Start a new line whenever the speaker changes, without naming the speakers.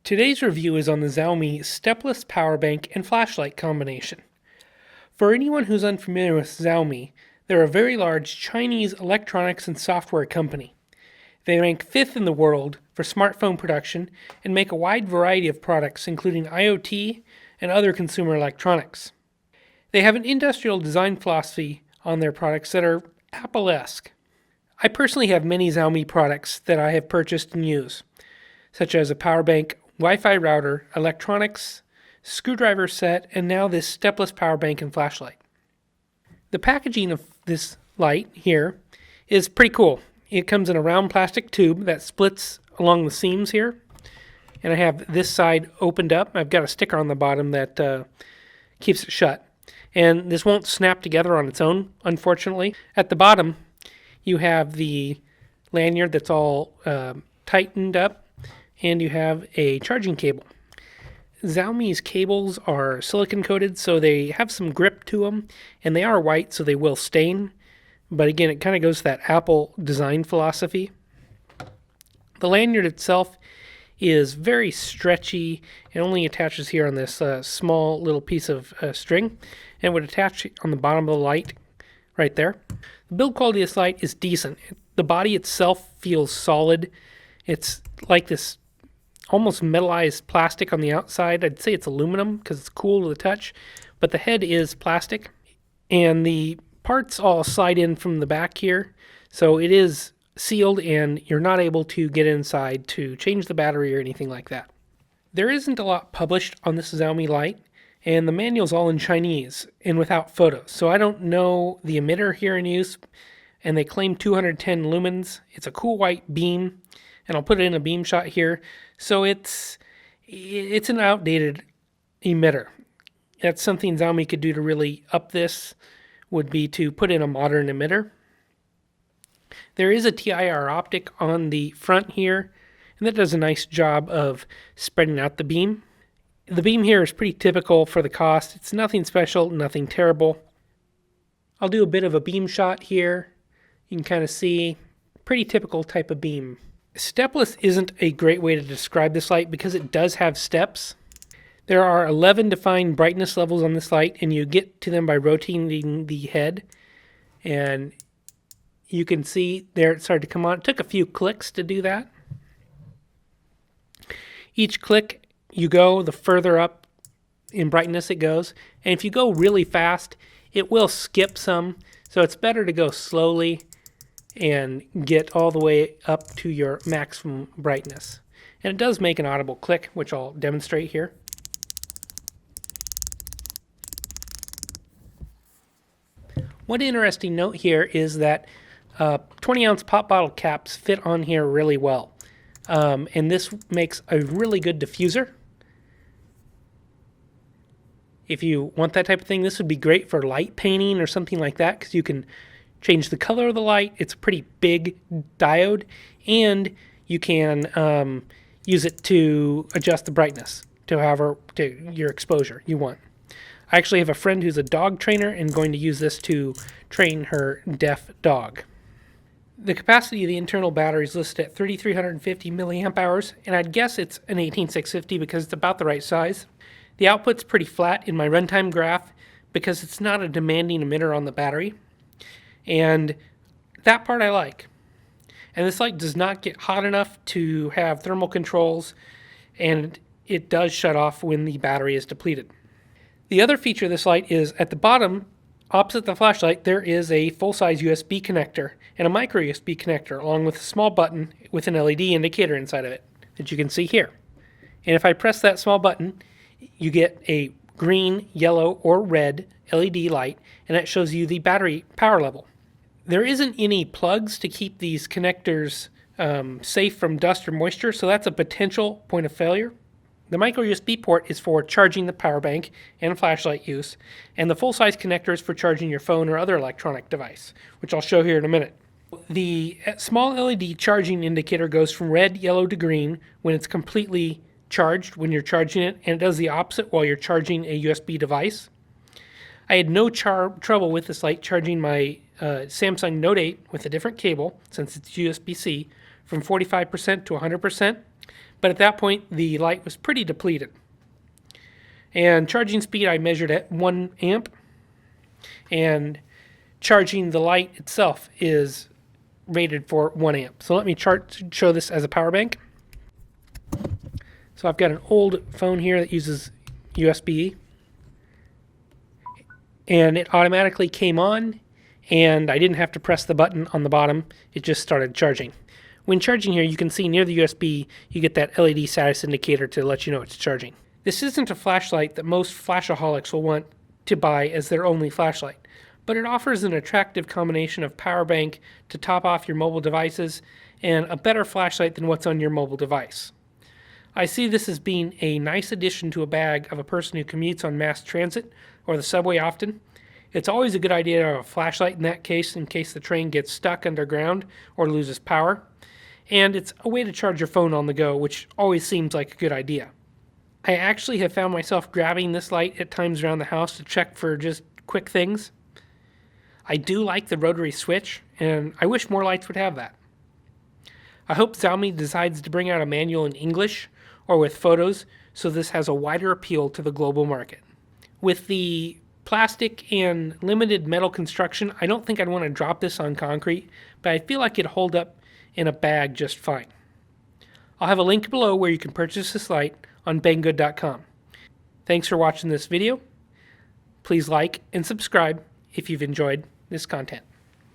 Today's review is on the Xiaomi stepless power bank and flashlight combination. For anyone who's unfamiliar with Xiaomi, they're a very large Chinese electronics and software company. They rank 5th in the world for smartphone production and make a wide variety of products including IoT and other consumer electronics. They have an industrial design philosophy on their products that are Apple-esque. I personally have many Xiaomi products that I have purchased and use, such as a power bank, Wi-Fi router, electronics, screwdriver set, and now this stepless power bank and flashlight. The packaging of this light here is pretty cool. It comes in a round plastic tube that splits along the seams here, and I have this side opened up. I've got a sticker on the bottom that keeps it shut, and this won't snap together on its own, unfortunately. At the bottom, you have the lanyard that's all tightened up, and you have a charging cable. Xiaomi's cables are silicon coated, so they have some grip to them, and they are white, so they will stain. But again, it kind of goes to that Apple design philosophy. The lanyard itself is very stretchy. It only attaches here on this small little piece of string, and would attach on the bottom of the light right there. The build quality of this light is decent. The body itself feels solid. It's like this almost metallized plastic on the outside. I'd say it's aluminum because it's cool to the touch, but the head is plastic, and the parts all slide in from the back here, so it is sealed and you're not able to get inside to change the battery or anything like that. There isn't a lot published on this Xiaomi light, and the manual's all in Chinese and without photos, so I don't know the emitter here in use, and they claim 210 lumens. It's a cool white beam, and I'll put it in a beam shot here. So it's an outdated emitter. That's something Xiaomi could do to really up this, would be to put in a modern emitter. There is a TIR optic on the front here, and that does a nice job of spreading out the beam. The beam here is pretty typical for the cost. It's nothing special, nothing terrible. I'll do a bit of a beam shot here. You can kind of see, pretty typical type of beam. Stepless isn't a great way to describe this light because it does have steps. There are 11 defined brightness levels on this light, and you get to them by rotating the head. And you can see there it started to come on. It took a few clicks to do that. Each click you go, the further up in brightness it goes. And if you go really fast, it will skip some. So it's better to go slowly and get all the way up to your maximum brightness. And it does make an audible click, which I'll demonstrate here. One interesting note here is that 20-ounce pop bottle caps fit on here really well. And this makes a really good diffuser. If you want that type of thing, this would be great for light painting or something like that, because you can change the color of the light. It's a pretty big diode, and you can use it to adjust the brightness to your exposure you want. I actually have a friend who's a dog trainer and going to use this to train her deaf dog. The capacity of the internal battery is listed at 3,350 milliamp hours, and I'd guess it's an 18650 because it's about the right size. The output's pretty flat in my runtime graph because it's not a demanding emitter on the battery. And that part I like. And this light does not get hot enough to have thermal controls, and it does shut off when the battery is depleted. The other feature of this light is at the bottom, opposite the flashlight, there is a full-size USB connector and a micro USB connector, along with a small button with an LED indicator inside of it that you can see here. And if I press that small button, you get a green, yellow, or red LED light, and that shows you the battery power level. There isn't any plugs to keep these connectors safe from dust or moisture, so that's a potential point of failure. The micro USB port is for charging the power bank and flashlight use, and the full-size connector is for charging your phone or other electronic device, which I'll show here in a minute. The small LED charging indicator goes from red, yellow to green when it's completely charged when you're charging it, and it does the opposite while you're charging a USB device. I had no trouble with this light charging my Samsung Note 8 with a different cable, since it's USB-C, from 45% to 100%. But at that point, the light was pretty depleted. And charging speed I measured at 1 amp. And charging the light itself is rated for 1 amp. So let me show this as a power bank. So I've got an old phone here that uses USB. And it automatically came on, and I didn't have to press the button on the bottom. It just started charging. When charging here, you can see near the USB, you get that LED status indicator to let you know it's charging. This isn't a flashlight that most flashaholics will want to buy as their only flashlight, but it offers an attractive combination of power bank to top off your mobile devices and a better flashlight than what's on your mobile device. I see this as being a nice addition to a bag of a person who commutes on mass transit or the subway often. It's always a good idea to have a flashlight in that case in case the train gets stuck underground or loses power. And it's a way to charge your phone on the go, which always seems like a good idea. I actually have found myself grabbing this light at times around the house to check for just quick things. I do like the rotary switch, and I wish more lights would have that. I hope Xiaomi decides to bring out a manual in English or with photos so this has a wider appeal to the global market. With the plastic and limited metal construction, I don't think I'd want to drop this on concrete, but I feel like it'd hold up in a bag just fine. I'll have a link below where you can purchase this light on banggood.com. Thanks for watching this video. Please like and subscribe if you've enjoyed this content.